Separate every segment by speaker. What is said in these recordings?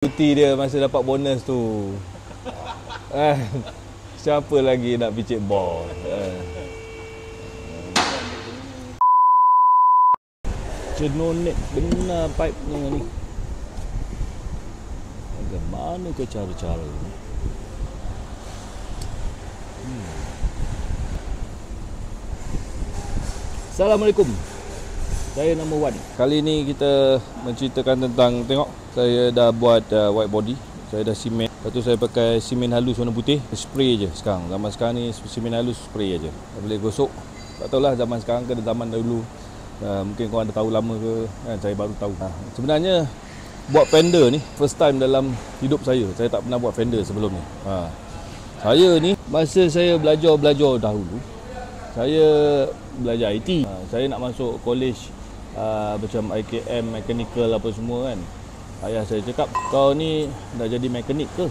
Speaker 1: Cuti dia masa dapat bonus tu. Siapa lagi nak picit bol? Cenonet benar pipe-nya ni. Bagaimana ke cara-cara ni? Assalamualaikum. Saya nama Wan. Kali ni kita menceritakan tentang, tengok, saya dah buat white body. Saya dah simen. Lepas tu saya pakai simen halus warna putih. Spray je sekarang. Zaman sekarang ni simen halus spray je. Tak boleh gosok. Tak tahulah zaman sekarang ke zaman dahulu. Mungkin korang dah tahu lama ke kan, saya baru tahu. Sebenarnya buat fender ni first time dalam hidup saya. Saya tak pernah buat fender sebelum ni. Saya ni masa saya belajar dahulu, saya belajar IT. Saya nak masuk college macam IKM, mechanical apa semua kan. Ayah saya cakap, kau ni dah jadi mekanik ke?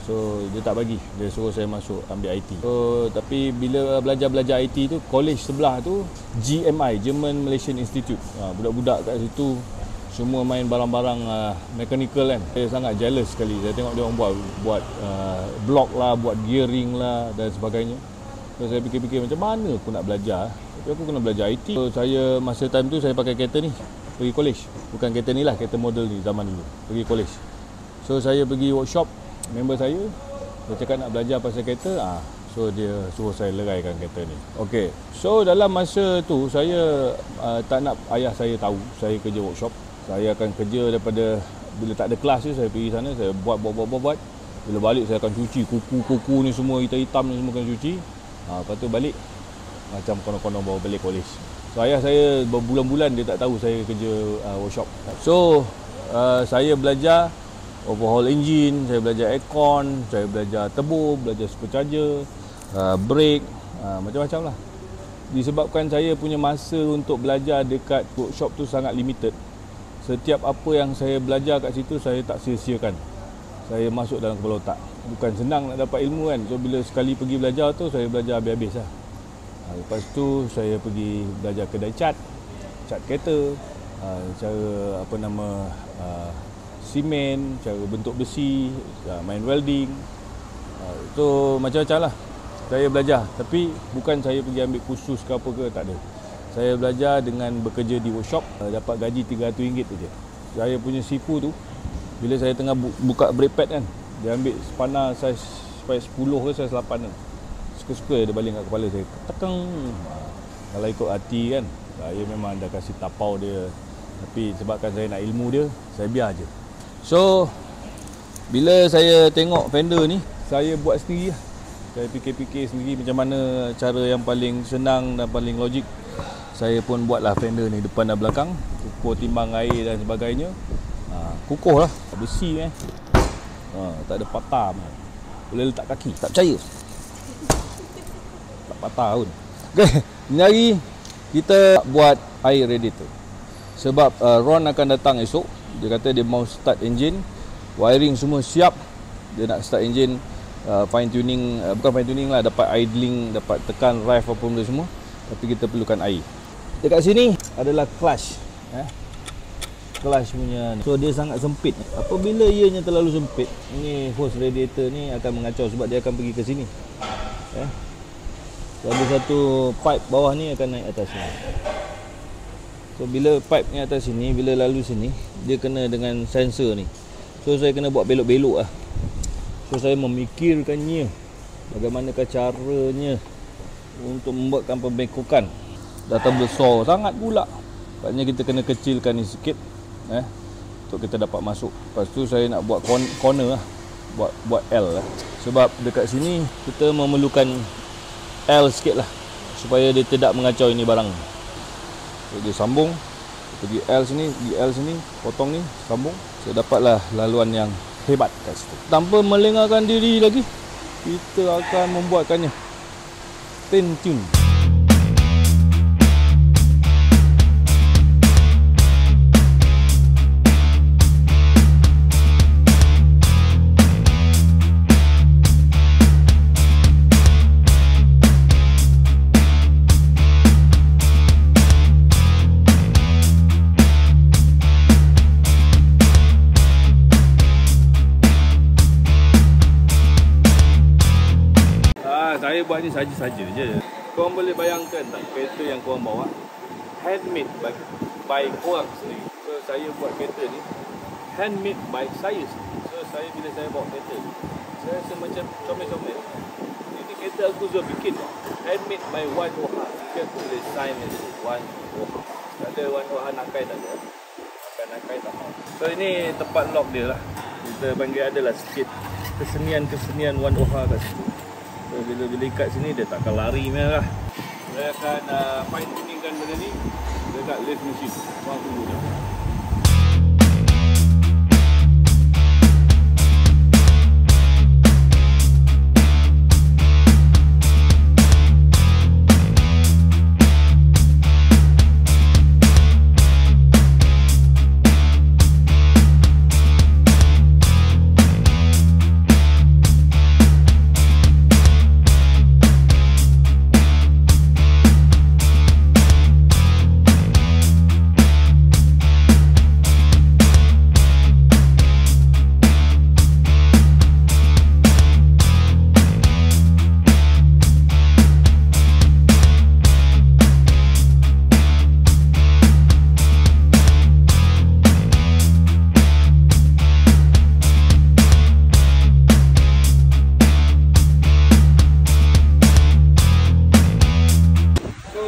Speaker 1: So dia tak bagi. Dia suruh saya masuk ambil IT. So tapi bila belajar IT tu, college sebelah tu GMI, German Malaysian Institute. Budak-budak kat situ semua main barang-barang mechanical kan. Saya sangat jealous sekali. Saya tengok dia orang buat block lah, buat gearing lah dan sebagainya. So saya fikir-fikir macam mana aku nak belajar. Tapi aku kena belajar IT. So saya masa time tu saya pakai kereta ni pergi college. Bukan kereta ni lah, kereta model ni zaman dulu. Pergi college. So saya pergi workshop member saya. Dia cakap nak belajar pasal kereta. So dia suruh saya leraikan kereta ni. Okey. So dalam masa tu saya tak nak ayah saya tahu saya kerja workshop. Saya akan kerja daripada bila tak ada kelas je, saya pergi sana, saya buat. Bila balik saya akan cuci kuku ni semua hitam-hitam ni semua akan cuci. Lepas tu balik macam konon-konon bawa balik college. So ayah saya berbulan-bulan dia tak tahu saya kerja workshop. So saya belajar overhaul engine, saya belajar aircon, saya belajar turbo, belajar supercharger, brake, macam-macam lah. Disebabkan saya punya masa untuk belajar dekat workshop tu sangat limited. Setiap apa yang saya belajar kat situ saya tak sia-siakan. Saya masuk dalam kepala otak. Bukan senang nak dapat ilmu kan. So bila sekali pergi belajar tu saya belajar habis-habis lah. Lepas tu saya pergi belajar kedai cat kereta, cara simen, cara bentuk besi, main welding. So macam-macam lah saya belajar. Tapi bukan saya pergi ambil kursus ke apa ke, tak ada. Saya belajar dengan bekerja di workshop, dapat gaji RM300 saja. Saya punya sifu tu, bila saya tengah buka brake pad kan, dia ambil spanner saiz 10 ke saiz 8 kan. Suka-suka dia baling kat kepala saya. Tekeng. Kalau ikut hati kan, saya memang dah kasih tapau dia. Tapi sebabkan saya nak ilmu dia, saya biar je. So, bila saya tengok fender ni, saya buat sendiri lah. Saya fikir-fikir sendiri macam mana cara yang paling senang dan paling logik. Saya pun buatlah fender ni depan dan belakang, ukur timbang air dan sebagainya. Kukuh lah, besi tak ada patah pun. Boleh letak kaki, tak percaya. Tak patah pun. Okay, ni hari kita buat air radiator. Sebab Ron akan datang esok. Dia kata dia mau start engine, wiring semua siap. Dia nak start engine, fine tuning, bukan fine tuning lah, dapat idling, dapat tekan rev apa benda semua. Tapi kita perlukan air. Dekat sini adalah clutch. Clutch punya ni. So dia sangat sempit. Apabila ianya terlalu sempit, ni hose radiator ni akan mengacau sebab dia akan pergi ke sini. So ada satu pipe bawah ni akan naik atas sini. So bila pipe ni atas sini, bila lalu sini, dia kena dengan sensor ni. So saya kena buat belok-belok lah. So saya memikirkannya, bagaimanakah caranya untuk membuatkan pembengkokan. Data besar sangat pula. Maknanya kita kena kecilkan ni sikit untuk kita dapat masuk. Lepas tu saya nak buat corner lah. Buat L lah. Sebab dekat sini kita memerlukan L sikit lah, supaya dia tidak mengacau ini barang. So dia sambung, pergi L sini, potong ni, sambung. So dapatlah laluan yang hebat kat situ. Tanpa melengahkan diri lagi, kita akan membuatkannya. Stay tune. saya buat ni saja-saja je. Korang boleh bayangkan tak kereta yang korang bawa handmade by korang sendiri. So saya buat kereta ni handmade by saya sendiri. So saya bila saya bawa kereta ni, saya rasa macam comel-comel. Ini kereta aku sudah bikin handmade by Wan Wah. Mungkin aku boleh sign ni Wan Wah. Tak ada Wan Wah nakai tak ada. Nakai tak mau. So ini tempat lock dia lah. Kita panggil adalah sikit kesenian Wan Wah kat situ. So bila ikat sini dia takkan lari merah. Saya akan fine tuningkan benda ni dekat lift machine. Korang tunggu je.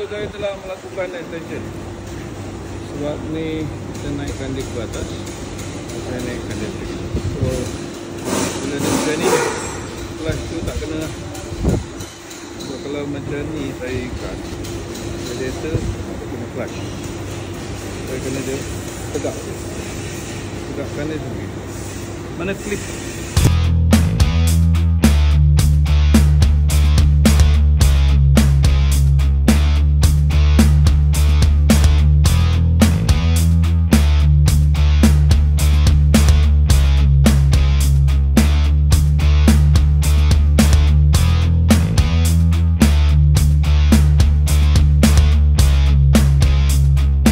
Speaker 1: Saya telah melakukan extension. Sebab ni kita naikkan dia ke atas, saya naikkan dia ke atas. So bila dia macam ni, clutch tu tak kena lah. So kalau macam ni saya ikat radiator, tak kena clutch. Saya kena dia tegakkan dia sendiri. Mana clip?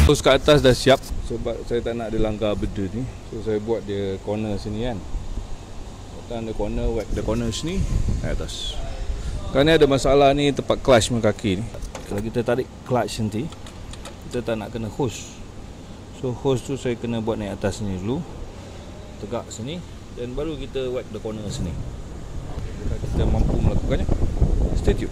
Speaker 1: Terus kat atas dah siap. Sebab saya tak nak dia langgar benda ni, so saya buat dia corner sini kan. Letak dia corner, whack the corner sini kat atas. Kerana ada masalah ni tempat clutch punya kaki ni. Kalau kita tarik clutch nanti, kita tak nak kena hose. So hose tu saya kena buat naik atas sini dulu, tegak sini, dan baru kita whack the corner sini. Jika kita mampu melakukannya, stay tune.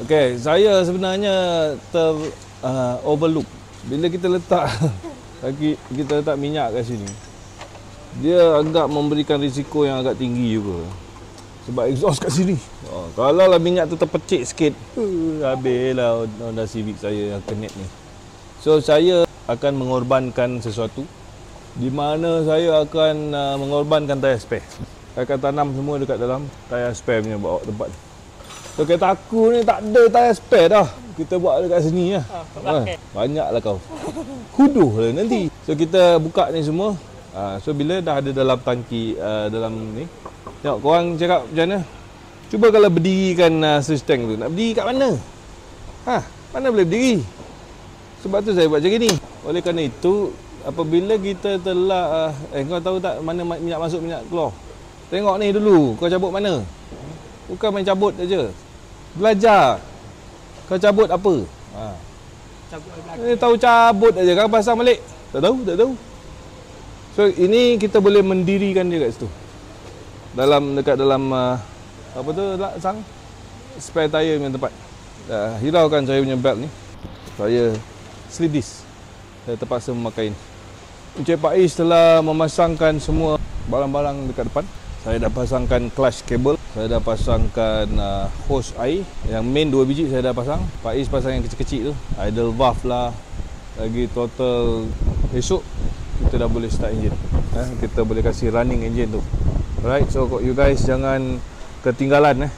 Speaker 1: Okay, saya sebenarnya overlook. Bila kita letak kita letak minyak kat sini, dia agak memberikan risiko yang agak tinggi juga. Sebab exhaust kat sini. Kalau lah minyak tu terpecik sikit, habislah Honda Civic saya yang kenet ni. So saya akan mengorbankan sesuatu, di mana saya akan mengorbankan tayar spare. Saya akan tanam semua dekat dalam tayar spare punya bawa tempat. So kereta aku ni tak ada tayar spare dah. Kita buat dekat sini lah. Banyaklah kau. Huduh lah nanti. So kita buka ni semua. So bila dah ada dalam tangki, dalam ni, tengok korang cakap macam mana. Cuba kalau berdirikan surge tank tu. Nak berdiri kat mana? Mana boleh berdiri? Sebab tu saya buat macam ni. Oleh kerana itu, apabila kita telah kau tahu tak mana minyak masuk minyak keluar? Tengok ni dulu. Kau cabut mana? Bukan main cabut aja. Belajar. Kau cabut apa? Cabut tahu cabut aja. Kau pasang balik. Tak tahu. So ini kita boleh mendirikan dia kat situ. Dekat dalam apa tu sang spare tire punya tempat. Hiraukan saya punya belt ni. Saya slip disc. Saya terpaksa memakai ni. Encik Pak Is telah memasangkan semua barang-barang dekat depan. Saya dah pasangkan clutch cable, saya dah pasangkan hose air. Yang main 2 biji saya dah pasang. Pak Is pasang yang kecil-kecil tu, idle valve lah. Lagi total esok kita dah boleh start engine. Kita boleh kasih running engine tu. Alright, so you guys jangan ketinggalan.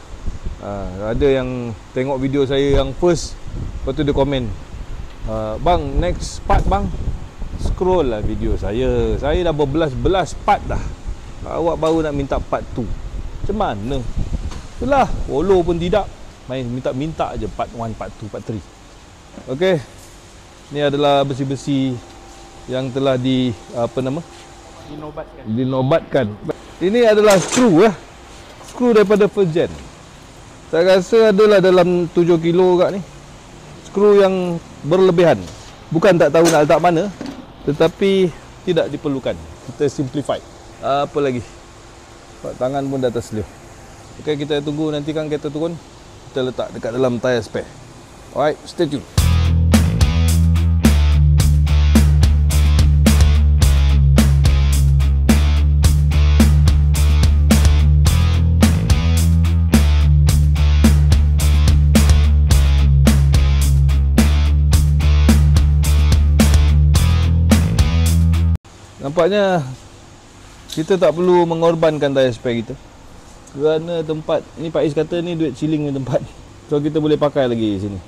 Speaker 1: Ada yang tengok video saya yang first, lepas tu dia komen, bang, next part bang. Scroll lah video saya. Saya dah berbelas-belas part dah. Awak baru nak minta part 2. Macam mana? Itulah, follow pun tidak. Main minta je part 1, part 2, part 3. Okey. Ni adalah besi-besi yang telah dinobatkan. Ini adalah skru lah. Skru daripada first gen. Saya rasa adalah dalam 7 kilo kat ni. Skru yang berlebihan. Bukan tak tahu nak letak mana, tetapi tidak diperlukan. Kita simplify. Apa lagi? Tangan pun dah terseluh. Okey, kita tunggu nanti kan kereta turun. Kita letak dekat dalam tire spare. Alright, stay tune. Nampaknya kita tak perlu mengorbankan tire spare kita. Kerana tempat ni Pak Is kata ni duit chilling ni tempat. So kita boleh pakai lagi sini.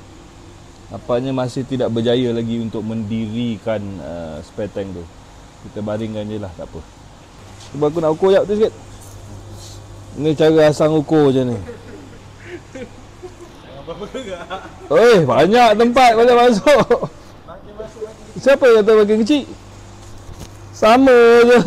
Speaker 1: Nampaknya masih tidak berjaya lagi untuk mendirikan spare tank tu. Kita baringkan je lah, tak apa. Cuba aku nak ukur jap tu sikit. Ni cara asang ukur je ni. Oi, banyak tempat boleh masuk. Siapa yang kata makin kecil? Sama je.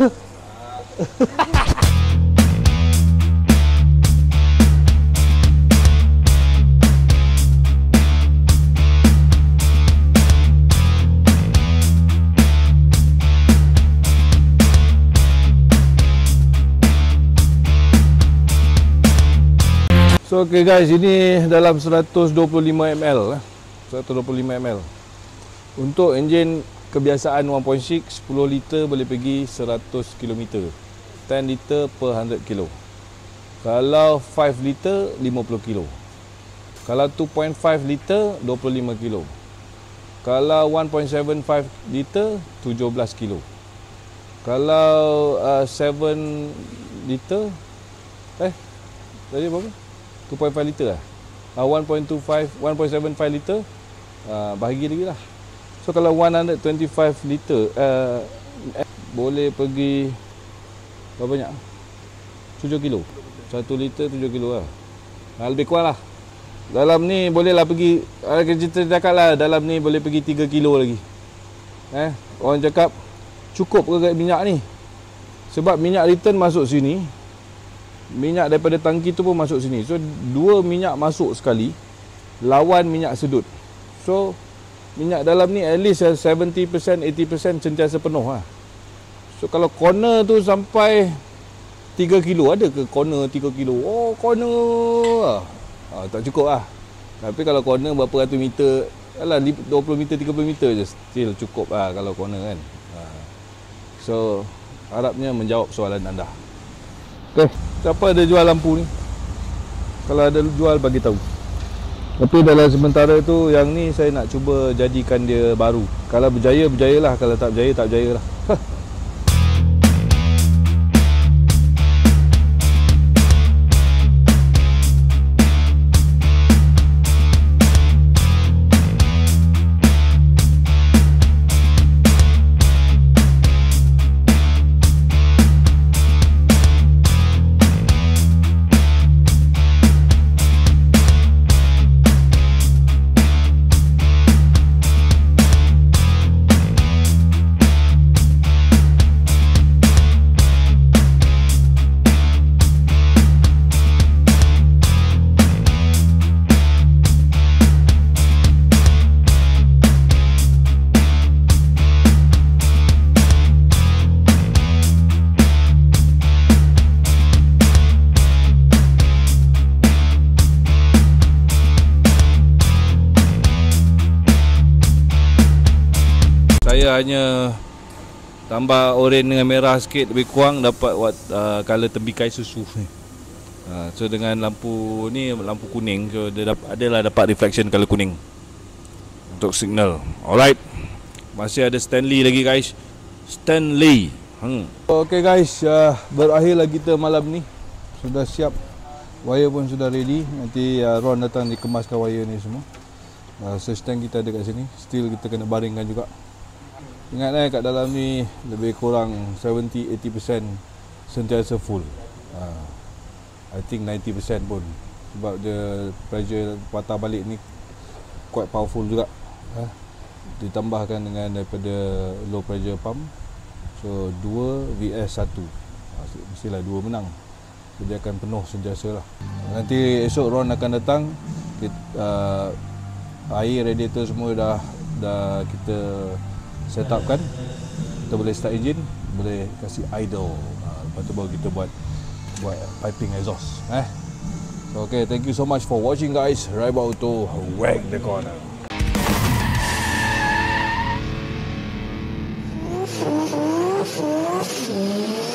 Speaker 1: So okay guys, ini dalam 125 ml 125 ml. Untuk enjin kebiasaan 1.6, 10 liter boleh pergi 100 km, 10 liter per 100 kilo. Kalau 5 liter 50 kilo. Kalau 2.5 liter 25 kilo. Kalau 1.75 liter 17 kilo. Kalau 7 liter tadi berapa? 2.5 liter lah. 1.25, 1.75 liter bahagi lagi lah. So kalau 125 liter boleh pergi berapa banyak? 7 kilo. 1 liter 7 kilo lah. Lebih kurang lah. Dalam ni boleh lah pergi, kita cakap lah dalam ni boleh pergi 3 kilo lagi. Orang cakap cukup ke minyak ni? Sebab minyak return masuk sini, minyak daripada tangki tu pun masuk sini. So 2 minyak masuk sekali lawan minyak sedut. So minyak dalam ni at least 70%, 80% sentiasa penuh lah. So kalau corner tu sampai 3 kilo, ada ke corner 3 kilo? Oh corner tak cukup lah. Tapi kalau corner berapa ratus meter, alah 20 meter, 30 meter je still cukup lah kalau corner kan. So harapnya menjawab soalan anda. Okay, siapa ada jual lampu ni? Kalau ada jual bagi tahu. Tapi dalam sementara tu yang ni saya nak cuba jadikan dia baru. Kalau berjaya, berjayalah. Kalau tak berjaya, tak berjayalah. Saya hanya tambah oren dengan merah sikit, lebih kurang dapat color tembikai susu ni. So dengan lampu ni, lampu kuning, so dia adalah dapat reflection color kuning untuk signal. Alright, masih ada Stanley lagi guys. Stanley. Okay guys, berakhirlah kita malam ni. Sudah siap, wire pun sudah ready. Nanti Ron datang dikemaskan wire ni semua. Search tank kita ada kat sini. Still kita kena baringkan juga. Ingat kat dalam ni lebih kurang 70-80% sentiasa full. I think 90% pun sebab dia pressure patah balik ni quite powerful juga. Ditambahkan dengan daripada low pressure pump, so 2 vs 1, mestilah 2 menang, so dia akan penuh sentiasa lah. Nanti esok Ron akan datang, air radiator semua dah kita set up kan, kita boleh start engine, boleh kasih idle, lepas tu baru kita buat piping exhaust. So okay, thank you so much for watching guys. Raiba Auto, whack the corner.
Speaker 2: Mm-hmm.